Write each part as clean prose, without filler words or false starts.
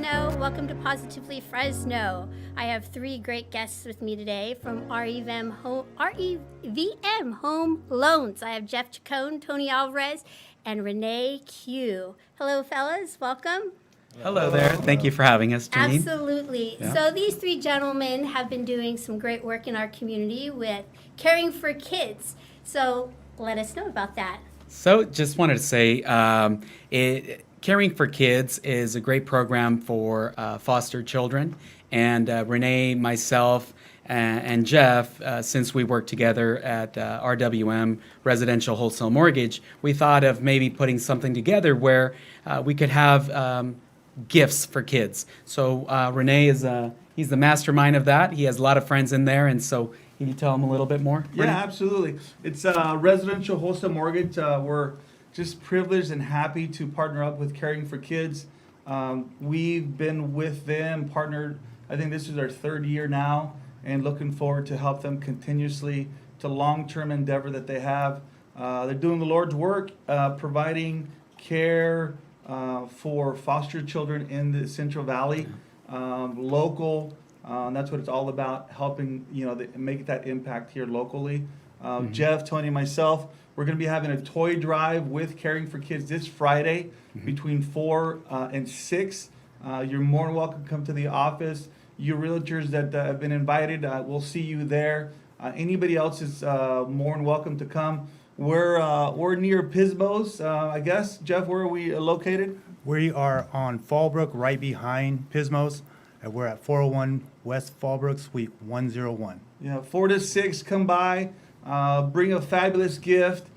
Fresno. Welcome to Positively Fresno. I have three great guests with me today from REVM Home Loans. I have Jeff Chacon, Tony Alvarez, and Renee Q. Hello, fellas. Welcome. Hello there. Thank you for having us, Jenine. Absolutely. Yeah. So these three gentlemen have been doing some great work in our community with caring for kids. So let us know about that. So just wanted to say, Caring for Kids is a great program for foster children. And Renee, myself, and Jeff, since we work together at RWM, Residential Wholesale Mortgage, we thought of maybe putting something together where we could have gifts for kids. So Renee he's the mastermind of that. He has a lot of friends in there, and so can you tell him a little bit more? Yeah, absolutely. It's Residential Wholesale Mortgage. We're just privileged and happy to partner up with Caring for Kids. We've been with them, partnered, I think this is our third year now, and looking forward to help them continuously to long-term endeavor that they have. They're doing the Lord's work, providing care for foster children in the Central Valley, local. And that's what it's all about, helping make that impact here locally. Jeff, Tony, and myself, we're going to be having a toy drive with Caring for Kids this Friday between 4 and 6. You're more than welcome to come to the office. You realtors that have been invited, we'll see you there. Anybody else is more than welcome to come. We're near Pismo's, I guess. Jeff, where are we located? We are on Fallbrook, right behind Pismo's. And we're at 401 West Fallbrook, Suite 101. Yeah, 4 to 6, come by, bring a fabulous gift,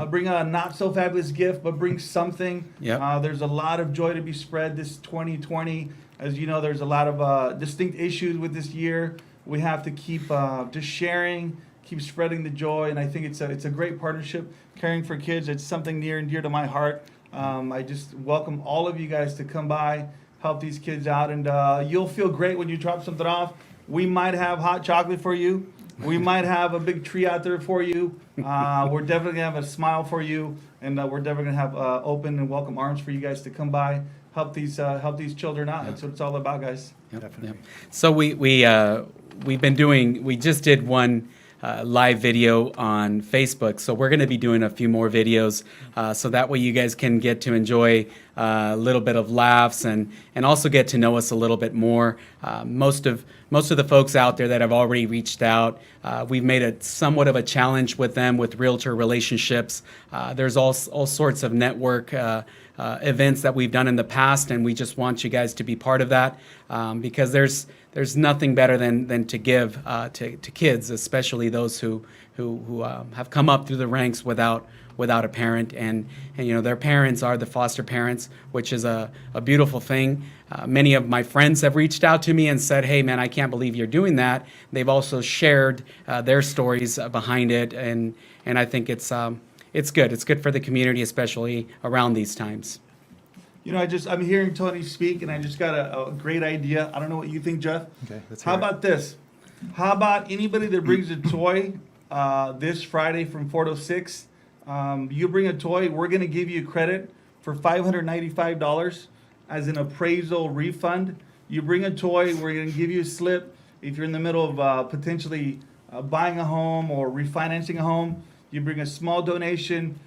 bring a not so fabulous gift, but bring something. Yep. There's a lot of joy to be spread this 2020. As you know, there's a lot of distinct issues with this year. We have to keep just sharing, keep spreading the joy, and I think it's a great partnership. Caring for Kids, it's something near and dear to my heart. I just welcome all of you guys to come by, help these kids out, and you'll feel great when you drop something off. We might have hot chocolate for you. We might have a big tree out there for you. We're definitely gonna have a smile for you, and we're definitely gonna have open and welcome arms for you guys to come by, help these children out. That's what it's all about, guys. Yep. Definitely. Yep. So we just did one live video on Facebook, so we're going to be doing a few more videos, so that way you guys can get to enjoy a little bit of laughs and also get to know us a little bit more. Most of the folks out there that have already reached out, we've made it somewhat of a challenge with them with realtor relationships. There's all sorts of network events that we've done in the past, and we just want you guys to be part of that, because there's nothing better than to give to kids, especially those who have come up through the ranks without a parent, and their parents are the foster parents, which is a beautiful thing. Many of my friends have reached out to me and said, "Hey, man, I can't believe you're doing that." They've also shared their stories behind it, and I think it's good. It's good for the community, especially around these times. I'm hearing Tony speak, and I just got a great idea. I don't know what you think, Jeff. Okay, let's How hear it. about this? How about anybody that brings a toy this Friday from 4 to 6? You bring a toy, we're going to give you credit for $595 as an appraisal refund. You bring a toy, we're going to give you a slip. If you're in the middle of potentially buying a home or refinancing a home, you bring a small donation.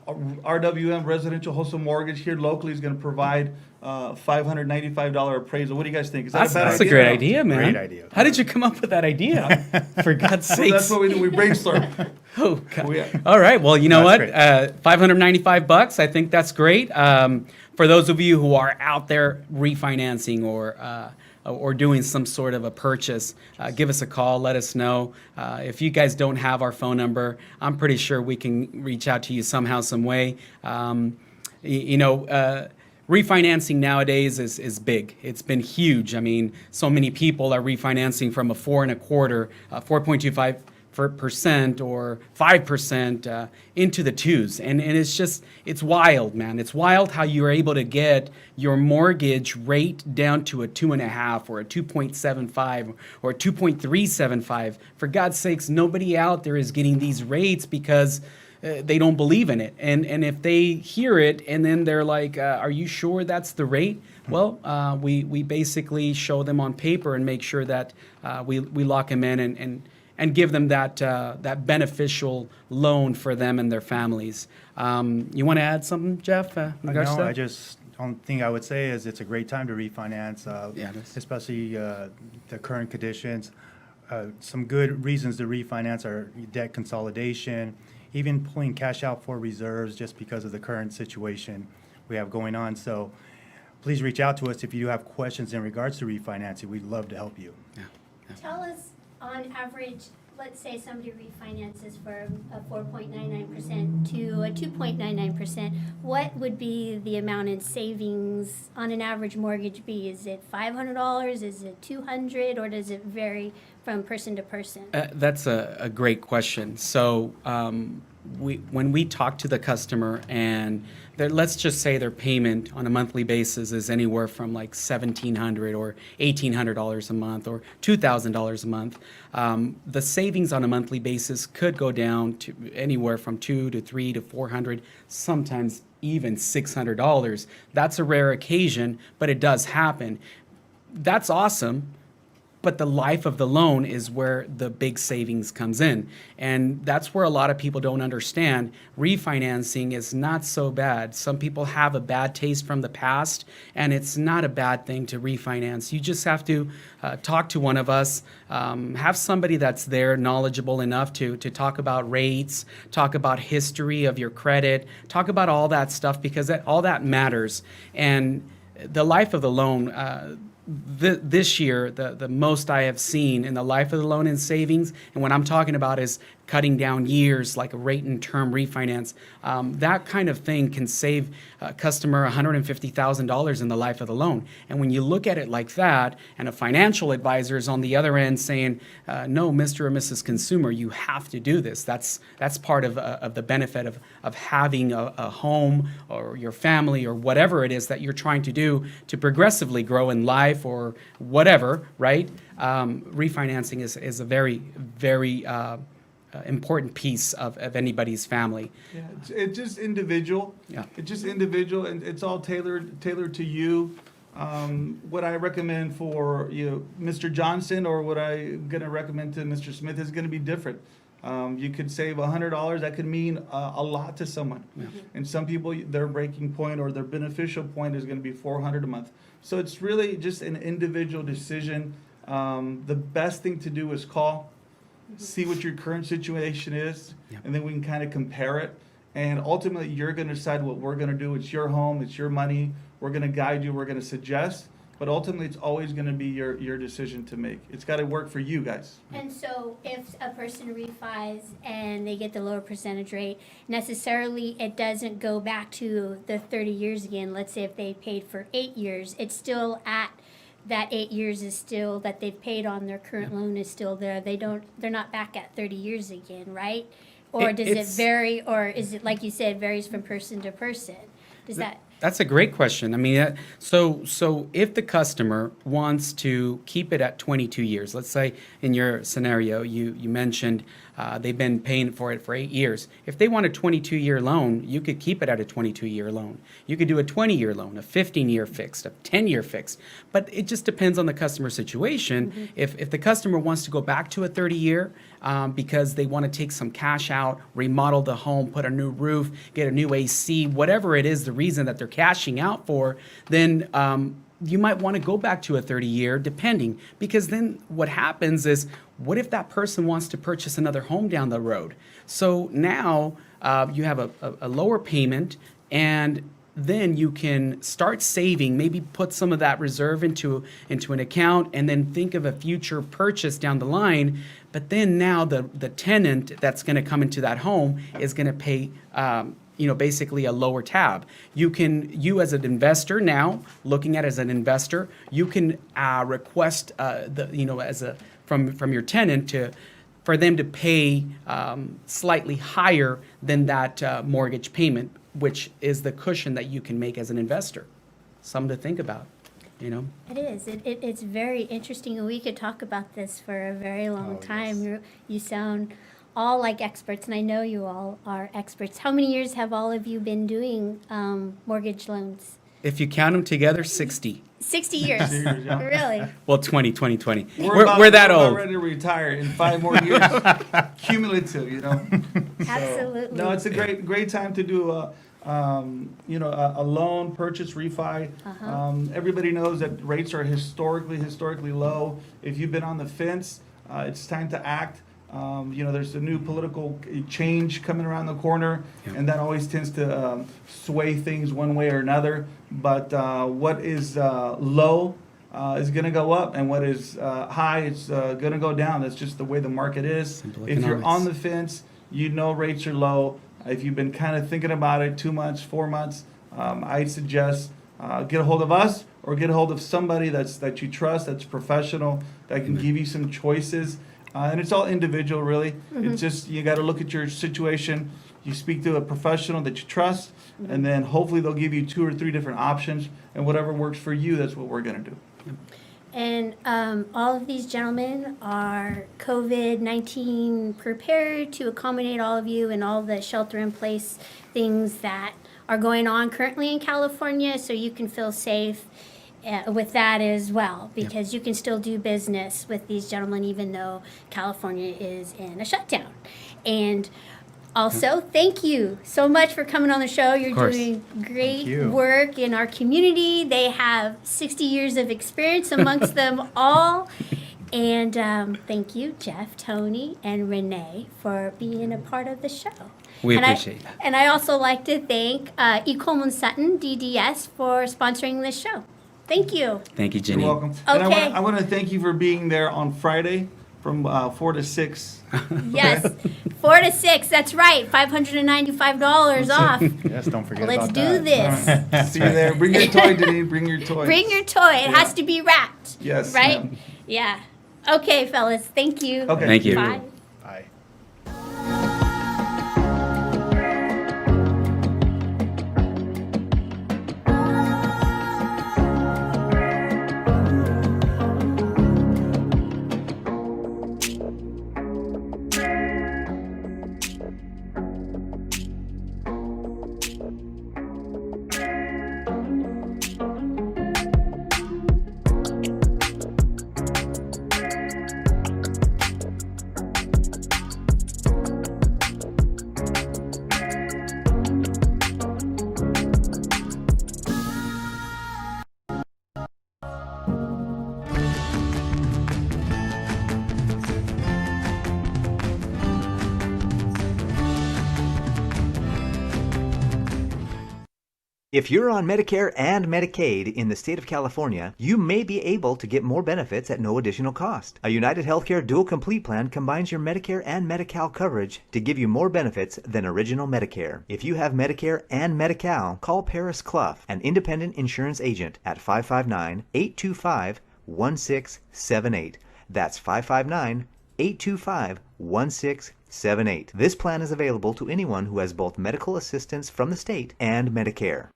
RWM, Residential Wholesale Mortgage, here locally is going to provide $595 appraisal. What do you guys think? Is that a bad idea? That's a great idea, man. Great idea. How did you come up with that idea? For God's sakes. That's what we do. We brainstorm. Oh, God. All right. Well, you know what? $595. I think that's great. For those of you who are out there refinancing or doing some sort of a purchase, give us a call. Let us know. If you guys don't have our phone number, I'm pretty sure we can reach out to you somehow, some way. Refinancing nowadays is big. It's been huge. I mean, so many people are refinancing from a 4.25%, 4.25% or 5% into the twos, and it's wild, man. It's wild how you're able to get your mortgage rate down to a 2.5 or a 2.75 or a 2.375. For God's sakes, nobody out there is getting these rates because they don't believe in it. And if they hear it and then they're like, are you sure that's the rate? Well, we basically show them on paper and make sure that we lock them in and give them that beneficial loan for them and their families. You want to add something, Jeff? In regards to No, that? I just, only thing I would say is it's a great time to refinance, Yeah, it is. especially the current conditions. Some good reasons to refinance are debt consolidation, even pulling cash out for reserves just because of the current situation we have going on. So please reach out to us if you have questions in regards to refinancing. We'd love to help you. Tell us, on average, let's say somebody refinances from a 4.99% to a 2.99%, what would be the amount in savings on an average mortgage be? Is it $500? Is it $200? Or does it vary from person to person? That's a great question. So when we talk to the customer and let's just say their payment on a monthly basis is anywhere from like $1,700 or $1,800 a month or $2,000 a month, the savings on a monthly basis could go down to anywhere from $200 to $300 to $400, sometimes even $600. That's a rare occasion, but it does happen. That's awesome. But the life of the loan is where the big savings comes in. And that's where a lot of people don't understand. Refinancing is not so bad. Some people have a bad taste from the past, and it's not a bad thing to refinance. You just have to talk to one of us, have somebody that's there knowledgeable enough to talk about rates, talk about history of your credit, talk about all that stuff, because all that matters. And the life of the loan, this year, the most I have seen in the life of the loan and savings, and what I'm talking about is cutting down years, like a rate and term refinance. That kind of thing can save a customer $150,000 in the life of the loan. And when you look at it like that, and a financial advisor is on the other end saying, no, Mr. or Mrs. Consumer, you have to do this. That's part of the benefit of having a home or your family or whatever it is that you're trying to do to progressively grow in life or whatever, right? Refinancing is a very, very important piece of anybody's family. Yeah, it's just individual. Yeah. It's just individual, and it's all tailored to you. What I recommend for Mr. Johnson, or what I'm gonna recommend to Mr. Smith, is gonna be different. You could save $100. That could mean a lot to someone. Yeah. And some people, their breaking point or their beneficial point is gonna be $400 a month. So it's really just an individual decision. The best thing to do is call, see what your current situation is, Yep. and then we can kind of compare it. And ultimately, you're going to decide what we're going to do. It's your home, it's your money. We're going to guide you, we're going to suggest, but ultimately, it's always going to be your decision to make. It's got to work for you guys. And so if a person refis and they get the lower percentage rate, necessarily it doesn't go back to the 30 years again. Let's say if they paid for 8 years, it's still at that 8 years is still that they've paid on their current loan is still there. They're not back at 30 years again, right? Or does it It's- vary, or is it, like you said, varies from person to person? Does that? That's a great question. I mean, so if the customer wants to keep it at 22 years, let's say in your scenario, you mentioned they've been paying for it for 8 years. If they want a 22-year loan, you could keep it at a 22-year loan. You could do a 20-year loan, a 15-year fixed, a 10-year fixed. But it just depends on the customer situation. Mm-hmm. If the customer wants to go back to a 30-year because they want to take some cash out, remodel the home, put a new roof, get a new AC, whatever it is, the reason that they're cashing out for, then you might want to go back to a 30-year, depending, because then what happens is, what if that person wants to purchase another home down the road? So now you have a lower payment, and then you can start saving, maybe put some of that reserve into an account, and then think of a future purchase down the line. But then now the tenant that's going to come into that home is going to pay basically a lower tab. You as an investor now, looking at it as an investor, you can request from your tenant for them to pay slightly higher than that mortgage payment, which is the cushion that you can make as an investor. Something to think about, It is. It's very interesting, and we could talk about this for a very long time. You sound all like experts, and I know you all are experts. How many years have all of you been doing mortgage loans? If you count them together, 60. 60 years. 60 years, yeah. Really? Well, 2020. We're that about old. ready to retire in 5 more years, cumulative. Absolutely. No, it's a great time to do a loan purchase refi. Everybody knows that rates are historically low. If you've been on the fence, it's time to act. There's a new political change coming around the corner, and that always tends to sway things one way or another. But what is low is going to go up, and what is high is going to go down. That's just the way the market is. Simple If you're economics. on the fence, you know rates are low. If you've been kind of thinking about it 2 months, 4 months, I'd suggest get a hold of us or get a hold of somebody that you trust, that's professional, that can give you some choices. And it's all individual, really. It's just you got to look at your situation. You speak to a professional that you trust, and then hopefully they'll give you 2 or 3 different options. And whatever works for you, that's what we're going to do. And all of these gentlemen are COVID-19 prepared to accommodate all of you and all the shelter-in-place things that are going on currently in California, so you can feel safe with that as well, because you can still do business with these gentlemen even though California is in a shutdown. And also, thank you so much for coming on the show. You're course. doing great you. work in our community. They have 60 years of experience amongst them all. And thank you, Jeff, Tony, and Renee, for being a part of the show. We And appreciate that. And I also like to thank E. Coleman Sutton, DDS, for sponsoring this show. Thank you. Thank you, Jenine. You're welcome. And Okay. I want to thank you for being there on Friday from 4 to 6. Yes, 4 to 6. That's right. $595 off. Yes, don't forget Let's about do that. this. See you there. Bring your toy, Denise. Bring your toy. Bring your toy. It has to be wrapped. Yes, Right? ma'am. Yeah. Okay, fellas. Thank you. Okay. Thank you. Bye. Bye. If you're on Medicare and Medicaid in the state of California, you may be able to get more benefits at no additional cost. A United Healthcare Dual Complete Plan combines your Medicare and Medi-Cal coverage to give you more benefits than original Medicare. If you have Medicare and Medi-Cal, call Paris Clough, an independent insurance agent, at 559-825-1678. That's 559-825-1678. This plan is available to anyone who has both medical assistance from the state and Medicare.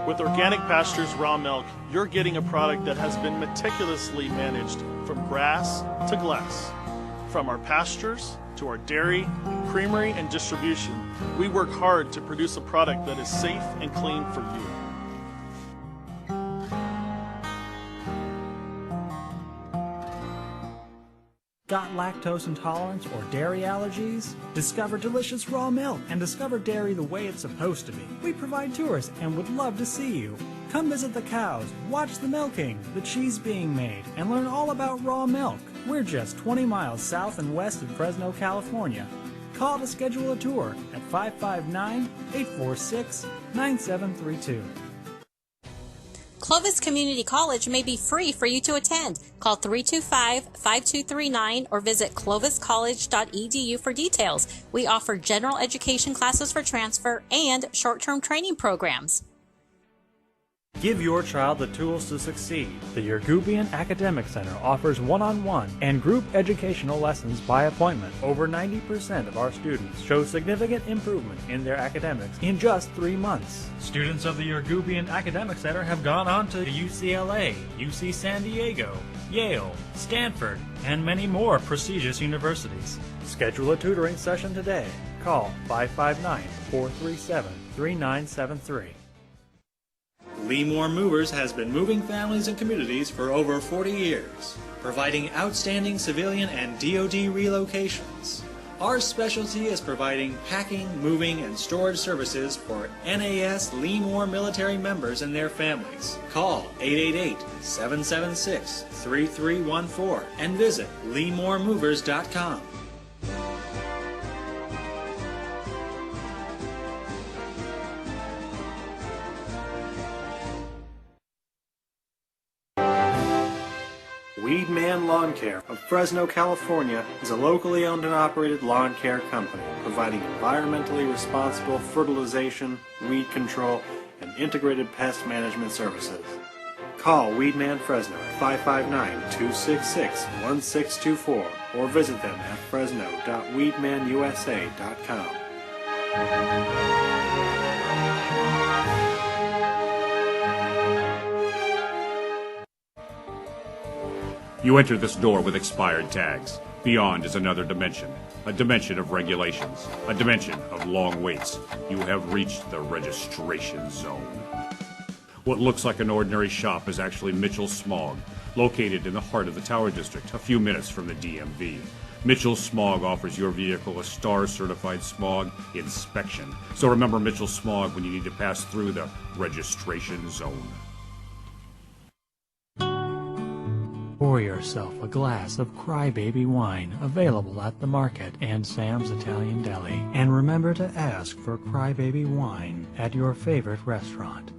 With Organic Pastures Raw Milk, you're getting a product that has been meticulously managed from grass to glass. From our pastures to our dairy, creamery, and distribution, we work hard to produce a product that is safe and clean for you. Got lactose intolerance or dairy allergies? Discover delicious raw milk and discover dairy the way it's supposed to be. We provide tours and would love to see you. Come visit the cows, watch the milking, the cheese being made, and learn all about raw milk. We're just 20 miles south and west of Fresno, California. Call to schedule a tour at 559-846-9732. Clovis Community College may be free for you to attend. Call 325-5239 or visit cloviscollege.edu for details. We offer general education classes for transfer and short-term training programs. Give your child the tools to succeed. The Yergubian Academic Center offers one-on-one and group educational lessons by appointment. Over 90% of our students show significant improvement in their academics in just 3 months. Students of the Yergubian Academic Center have gone on to UCLA, UC San Diego, Yale, Stanford, and many more prestigious universities. Schedule a tutoring session today. Call 559-437-3973. Leemore Movers has been moving families and communities for over 40 years, providing outstanding civilian and DoD relocations. Our specialty is providing packing, moving, and storage services for NAS Leemore military members and their families. Call 888-776-3314 and visit leemoremovers.com. Weedman Lawn Care of Fresno, California is a locally owned and operated lawn care company providing environmentally responsible fertilization, weed control, and integrated pest management services. Call Weedman Fresno at 559-266-1624 or visit them at fresno.weedmanusa.com. You enter this door with expired tags. Beyond is another dimension, a dimension of regulations, a dimension of long waits. You have reached the registration zone. What looks like an ordinary shop is actually Mitchell Smog, located in the heart of the Tower District, a few minutes from the DMV. Mitchell Smog offers your vehicle a STAR-certified smog inspection. So remember Mitchell Smog when you need to pass through the registration zone. Pour yourself a glass of Crybaby wine, available at the market and Sam's Italian Deli. And remember to ask for Crybaby wine at your favorite restaurant.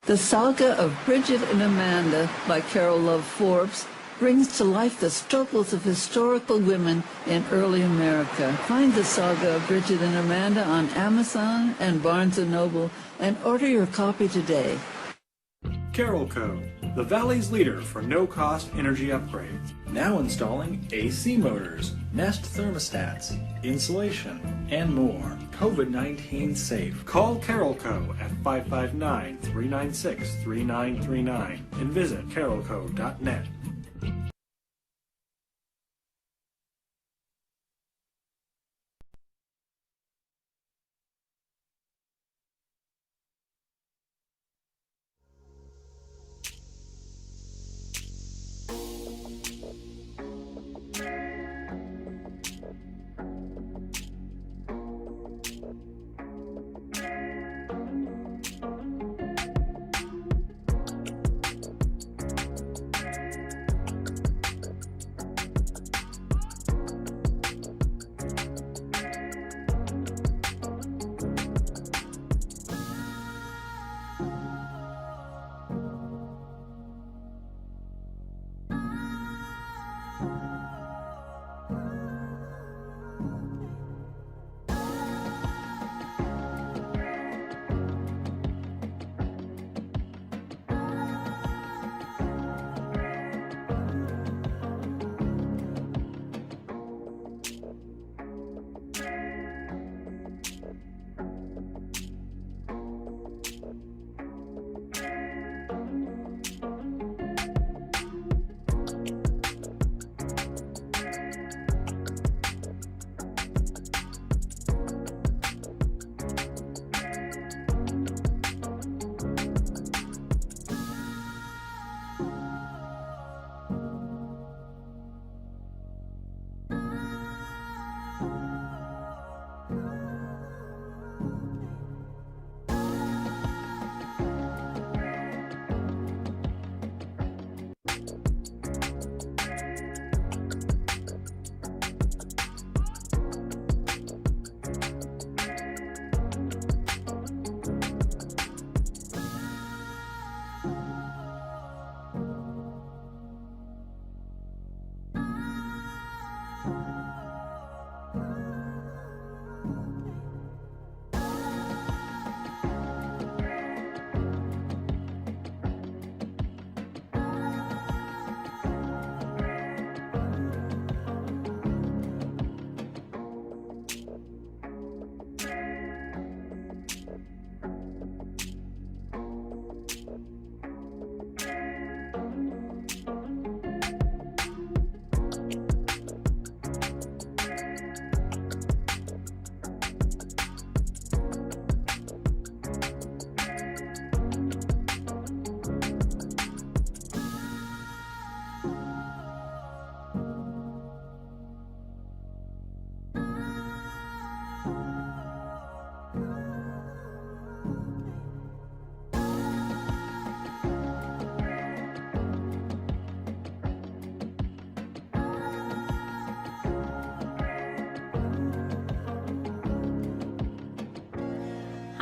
The Saga of Bridget and Amanda by Carol Love Forbes brings to life the struggles of historical women in early America. Find the Saga of Bridget and Amanda on Amazon and Barnes & Noble and order your copy today. Carol Co., the Valley's leader for no-cost energy upgrades. Now installing AC motors, Nest thermostats, insulation, and more. COVID-19 safe. Call Carol Co. at 559-396-3939 and visit carolco.net.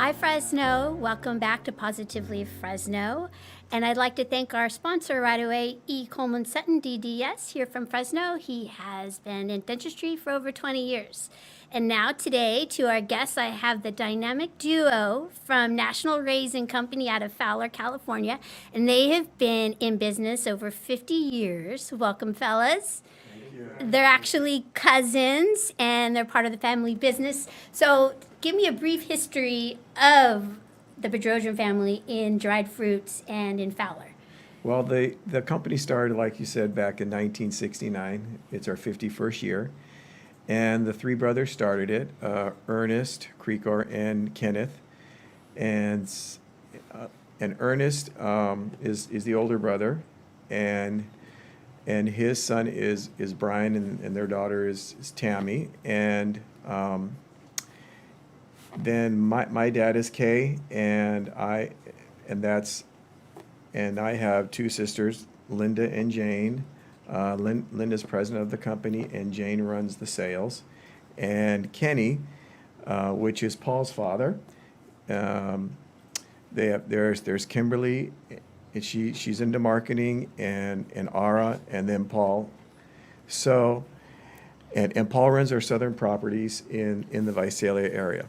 Hi, Fresno. Welcome back to Positively Fresno. And I'd like to thank our sponsor right away, E. Coleman Sutton, DDS, here from Fresno. He has been in dentistry for over 20 years. And now today, to our guests, I have the dynamic duo from National Raisin Company out of Fowler, California. And they have been in business over 50 years. Welcome, fellas. They're actually cousins, and they're part of the family business. So give me a brief history of the Bedrosian family in dried fruits and in Fowler. Well, the company started, like you said, back in 1969. It's our 51st year. And the three brothers started it, Ernest, Krikor, and Kenneth. And Ernest is the older brother, and his son is Brian, and their daughter is Tammy. And then my dad is Kay, and I have two sisters, Linda and Jane. Linda's president of the company, and Jane runs the sales. And Kenny, which is Paul's father. There's Kimberly, and she's into marketing, and Ara, and then Paul. So, and Paul runs our southern properties in the Visalia area.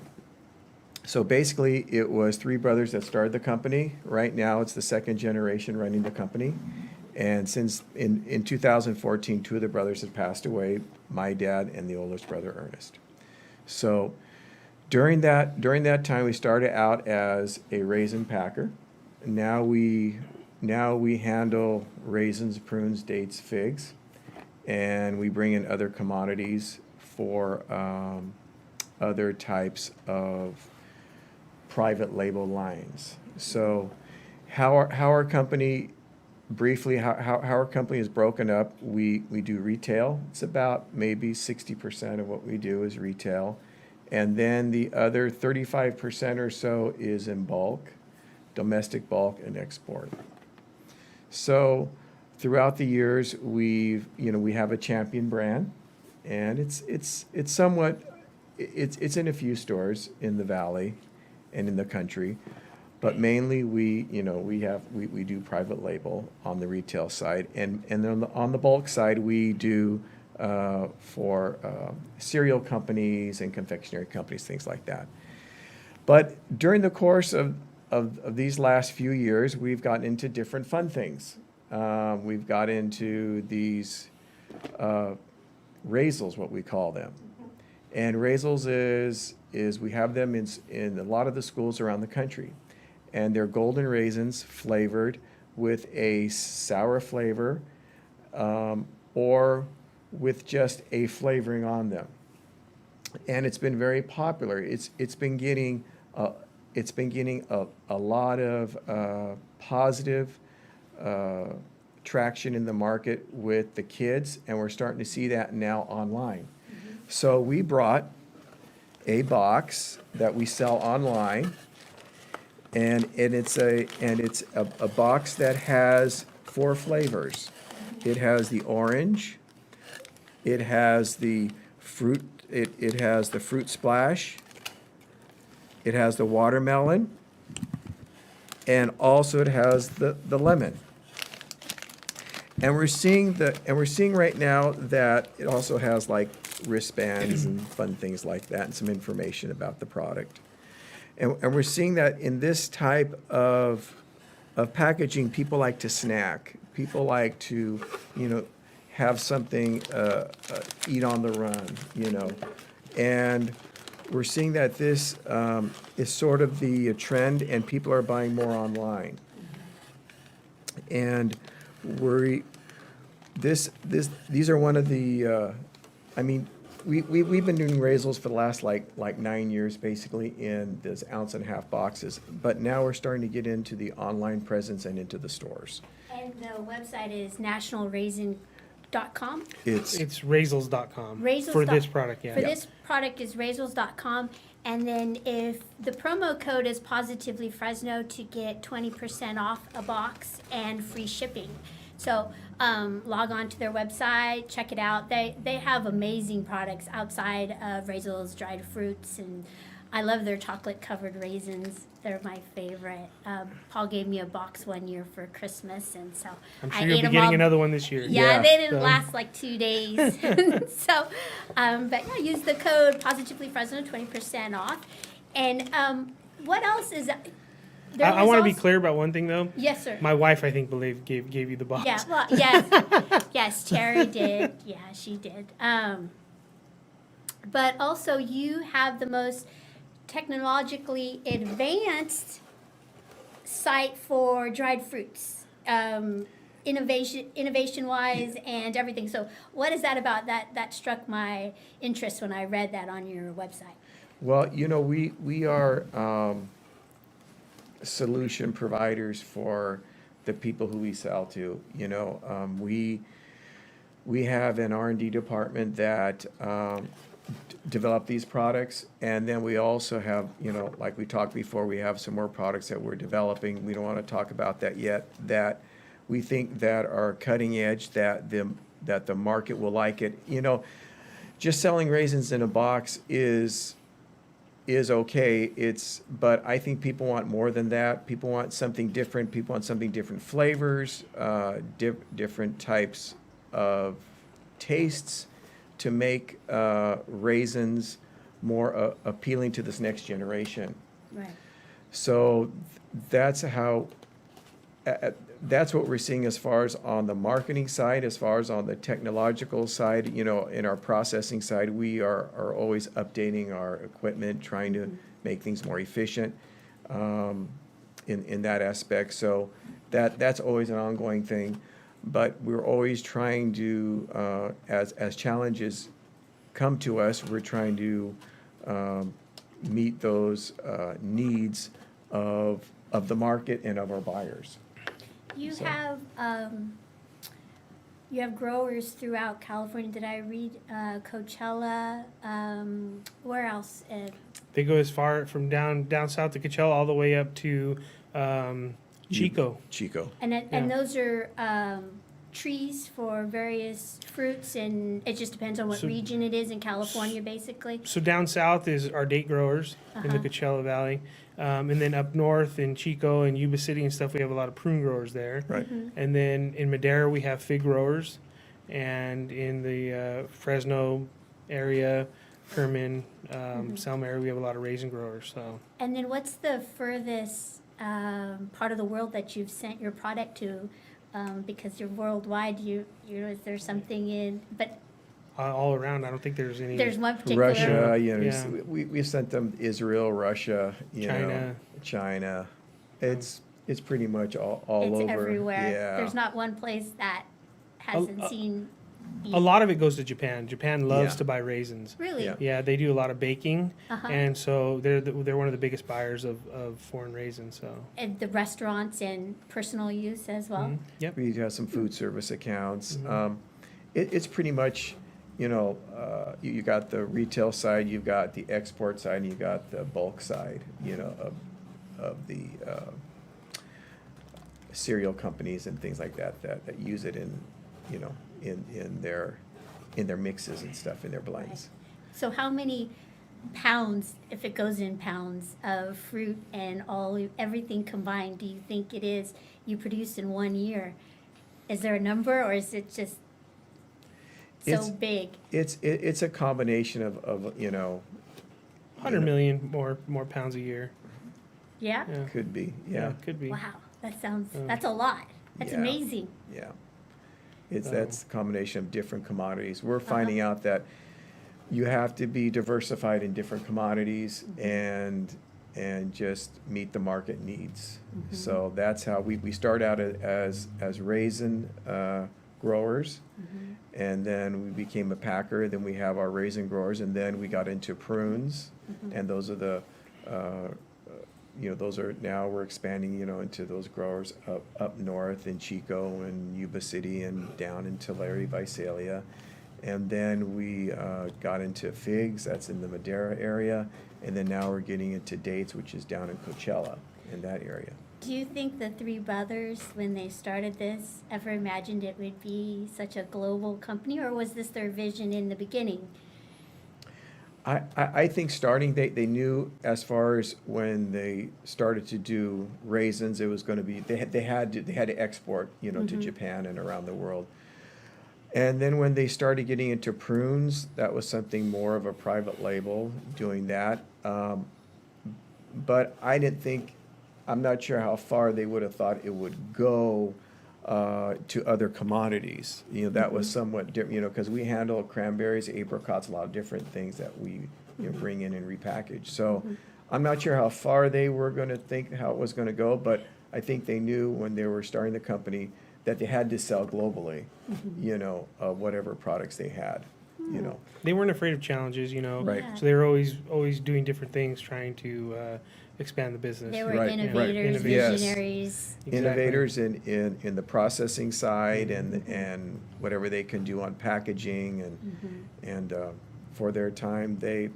So basically, it was three brothers that started the company. Right now, it's the second generation running the company. And since in 2014, two of the brothers had passed away, my dad and the oldest brother, Ernest. So during that time, we started out as a raisin packer. Now we handle raisins, prunes, dates, figs, and we bring in other commodities for other types of private label lines. So how our company, briefly, how our company is broken up, we do retail. It's about maybe 60% of what we do is retail. And then the other 35% or so is in bulk, domestic bulk, and export. So throughout the years, we have a champion brand, and it's somewhat, it's in a few stores in the valley and in the country. But mainly we do private label on the retail side, and then on the bulk side we do for cereal companies and confectionery companies, things like that. But during the course of these last few years, we've gotten into different fun things. We've got into these Raisels, what we call them. And Raisels is we have them in a lot of the schools around the country. And they're golden raisins flavored with a sour flavor, or with just a flavoring on them. And it's been very popular. It's been getting a lot of positive traction in the market with the kids, and we're starting to see that now online. So we brought a box that we sell online. And it's a box that has 4 flavors. It has the orange, it has the fruit, it has the fruit splash, it has the watermelon, and also it has the lemon. And we're seeing right now that it also has like wristbands and fun things like that, and some information about the product. And we're seeing that in this type of packaging, people like to snack. People like to, have something, eat on the run, And we're seeing that this is sort of the trend, and people are buying more online. And these are one of the, We've been doing Raisels for the last like 9 years, basically, in this 1.5 ounce boxes. But now we're starting to get into the online presence and into the stores. And the website is nationalraisin.com. It's Raisels.com. Raisels for this product, yeah. For this product is Raisels.com. And then if the promo code is Positively Fresno to get 20% off a box and free shipping. So log on to their website, check it out. They have amazing products outside of Raisels, dried fruits, and I love their chocolate covered raisins. They're my favorite. Paul gave me a box one year for Christmas, and so I'm I sure you'll ate be 'em getting all. another one this year. Yeah, they didn't So- last like 2 days. So, but yeah, use the code Positively Fresno, 20% off. And what else is? There I was want to be also- clear about one thing though. Yes, sir. My wife, I think, gave you the box. Yeah, well, yes, yes, Terry did. Yeah, she did. But also, you have the most technologically advanced site for dried fruits, innovation wise, and everything. So, what is that about? That struck my interest when I read that on your website. Well, we are solution providers for the people who we sell to. We have an R&D department that develop these products, and then we also have, like we talked before, we have some more products that we're developing. We don't want to talk about that yet, that we think that are cutting edge, that the market will like it. Just selling raisins in a box is okay. But I think people want more than that. People want something different. People want something different flavors, different types of tastes to make raisins more appealing to this next generation. Right. So that's how. That's what we're seeing as far as on the marketing side, as far as on the technological side. In our processing side, we are always updating our equipment, trying to make things more efficient in that aspect. So that's always an ongoing thing. But we're always trying to, as challenges come to us, we're trying to meet those needs of the market and of our buyers. You So- have growers throughout California. Did I read Coachella? Where else? They go as far from down south to Coachella all the way up to Chico. Chico. And those are trees for various fruits, and it just depends on what So- region it is in California, basically. So down south is our date growers in the Uh-huh. Coachella Valley. And then up north in Chico and Yuba City and stuff, we have a lot of prune growers there. Right. And then in Madera, we have fig growers. And in the Fresno area, Kerman, Selma area, we have a lot of raisin growers. So And then what's the furthest part of the world that you've sent your product to? Because you're worldwide, is there something in, but all around, I don't think there's any. there's one particular. Russia, Yeah. we sent them Israel, Russia, China. China. It's pretty much all It's over. everywhere. Yeah. There's not one place that hasn't seen. A lot of it goes to Japan. Japan loves Yeah. to buy raisins. Really? Yeah. Yeah, they do a lot of baking, Uh-huh. and so they're one of the biggest buyers of foreign raisins. So And the restaurants and personal use as well. yep. We have some food service accounts. Mm-hmm. It's pretty much, you got the retail side, you've got the export side, and you've got the bulk side, of the cereal companies and things like that use it in their mixes and stuff, in their blends. So how many pounds, if it goes in pounds, of fruit and everything combined, do you think it is you produce in 1 year? Is there a number, or is it just so It's- big? It's a combination of 100 million more pounds a year. Yeah? Yeah, could be, yeah. could be. Wow, that's a lot. That's Yeah. amazing. Yeah. That's a combination of different commodities. We're finding out that you have to be diversified in different commodities and just meet the market needs. So that's how we start out as raisin growers, and then we became a packer. Then we have our raisin growers, and then we got into prunes, and those are the those are now we're expanding, into those growers up north in Chico and Yuba City and down in Tulare, Visalia. And then we got into figs, that's in the Madera area. And then now we're getting into dates, which is down in Coachella, in that area. Do you think the three brothers, when they started this, ever imagined it would be such a global company, or was this their vision in the beginning? I think starting, they knew as far as when they started to do raisins, it was going to be, they had to export, you know, to Japan and around the world. And then when they started getting into prunes, that was something more of a private label doing that. But I didn't think, I'm not sure how far they would have thought it would go to other commodities. You know, that was somewhat different, you know, because we handle cranberries, apricots, a lot of different things that we, you know, bring in and repackage. So I'm not sure how far they were going to think how it was going to go, but I think they knew when they were starting the company that they had to sell globally, you know, whatever products they had, you know. They weren't afraid of challenges, you know. Right. So they were always doing different things, trying to expand the business. They were Right, innovators, Yes. visionaries. Exactly. Innovators in the processing side and whatever they can do on packaging and for their time, they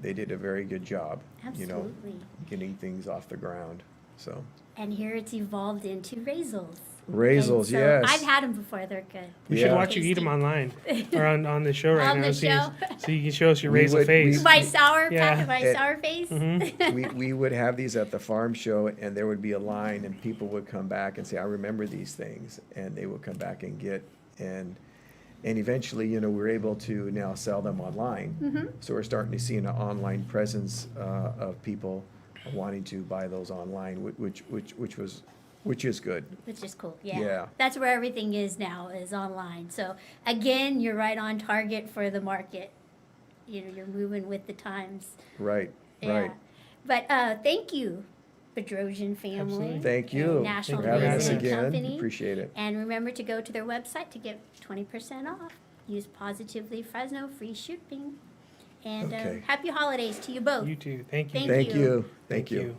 did a very good job, you know, Absolutely. getting things off the ground, so. And here it's evolved into Raisels. Raisels, And so yes. I've had them before. They're good. We Yeah. should watch you eat them online or on the show right On now. the so show. so you can show us your We Raisel would- face. My sour, Yeah. my sour face. We would have these at the farm show, and there would be a line, and people would come back and say, I remember these things, and they would come back and get, and eventually, you know, we're able to now sell them online. So we're starting to see an online presence of people wanting to buy those online, which is good. Which is cool. Yeah. Yeah. That's where everything is now, is online. So again, you're right on target for the market. You know, you're moving with the times. Right, Yeah. right. But thank you, Bedrosian family. Absolutely. Thank you National for having us Raisin again. Company. Appreciate it. And remember to go to their website to get 20% off. Use Positively Fresno, free shipping. And Okay. happy holidays to you both. You too. Thank you. Thank Thank you. Thank you. you.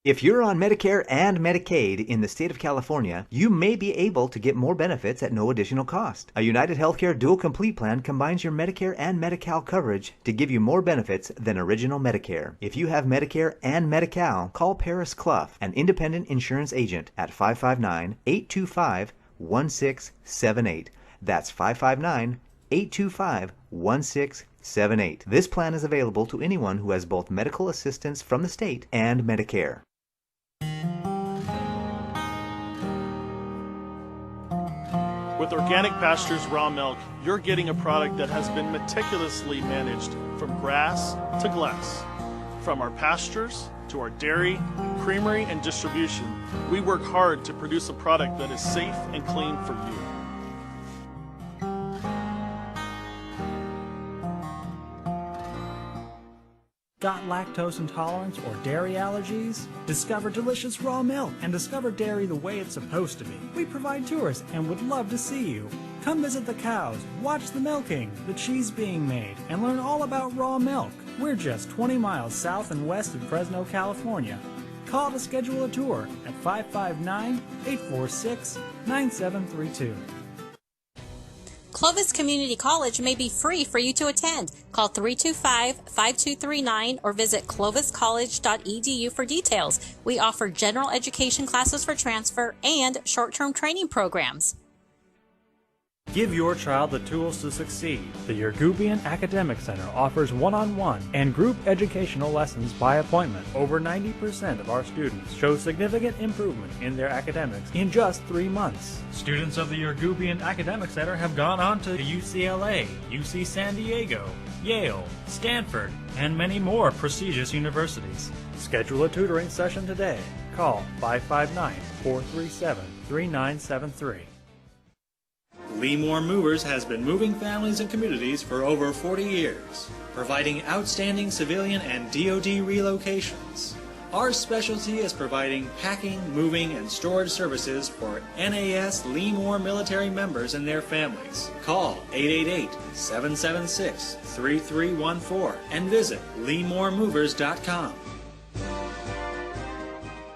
If you're on Medicare and Medicaid in the state of California, you may be able to get more benefits at no additional cost. A United Healthcare Dual Complete Plan combines your Medicare and Medi-Cal coverage to give you more benefits than original Medicare. If you have Medicare and Medi-Cal, call Paris Clough, an independent insurance agent, at 559-825-1678. That's 559-825-1678. This plan is available to anyone who has both medical assistance from the state and Medicare. With Organic Pastures Raw Milk, you're getting a product that has been meticulously managed from grass to glass. From our pastures to our dairy, creamery, and distribution, we work hard to produce a product that is safe and clean for you. Got lactose intolerance or dairy allergies? Discover delicious raw milk and discover dairy the way it's supposed to be. We provide tours and would love to see you. Come visit the cows, watch the milking, the cheese being made, and learn all about raw milk. We're just 20 miles south and west of Fresno, California. Call to schedule a tour at 559-846-9732. Clovis Community College may be free for you to attend. Call 325-5239 or visit cloviscollege.edu for details. We offer general education classes for transfer and short-term training programs. Give your child the tools to succeed. The Yergubian Academic Center offers one-on-one and group educational lessons by appointment. Over 90% of our students show significant improvement in their academics in just 3 months. Students of the Yergubian Academic Center have gone on to UCLA, UC San Diego, Yale, Stanford, and many more prestigious universities. Schedule a tutoring session today. Call 559-437-3973. Leemore Movers has been moving families and communities for over 40 years, providing outstanding civilian and DoD relocations. Our specialty is providing packing, moving, and storage services for NAS Leemore military members and their families. Call 888-776-3314 and visit leemoremovers.com.